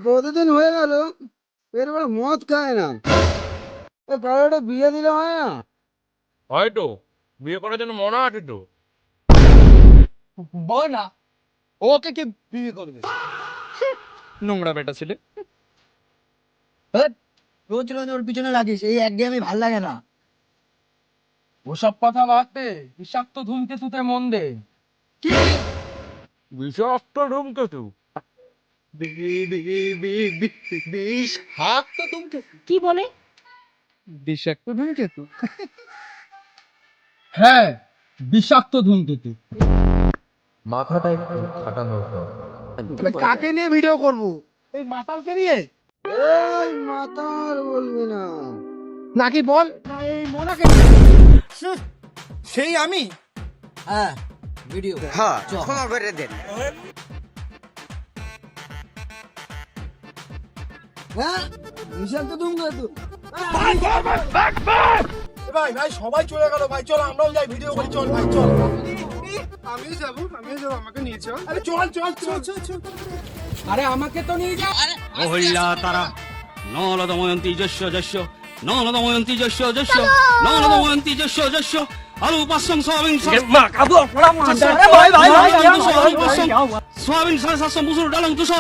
কতদিন হয়ে গেল এরপরে মদ খায় না। কারো একটা বিয়ে দিলে হয় না? হয়তো বিয়ে করার জন্য মনে আছে তো। বল না, ওকে কে বিয়ে করবে? নোংরা বেটা ছেলে। রোজ রোজ ওর পিছনে লাগিস, এই একঘেয়েমি ভাল লাগে না। ওসব কথা বাদতে বিষাক্ত ধূমকেতুতে মন দে। কি? বিষাক্ত ধূমকেতু? বিষাক্ত ধূমকেতু? কি বলে? বিষাক্ত ধূমকেতু? হ্যাঁ, বিষাক্ত ধূমকেতু। মাথাটা একটু খাটানো হতো। কাকে নিয়ে ভিডিও করবো? এই মাতালকে নিয়ে এই মাতাল বলবি না। নাকি বল, এই মোনাকে সেই আমি। হ্যাঁ ভিডিও। হ্যাঁ ক্ষমা করে দেন। হ্যাঁ বিশাল তো তুমি তো। ভাই ভাই সবাই চলে গেল ভাই, চল আমরাও যাই ভিডিও করি, চল ভাই চল। আমিও যাবো আমাকে নিয়ে চল। আরে চল চল চল চল চল। আরে আমাকে তো নিয়ে যাও। অহল্যা তারা নলদময়ন্তী যস্য যস্য নলদময়ন্তী যস্য যস্য নলদময়ন্তী যস্য যস্য আলু পাঁচশং সোয়াবিন সোয়াবিন 750 মুসুর ডালং 200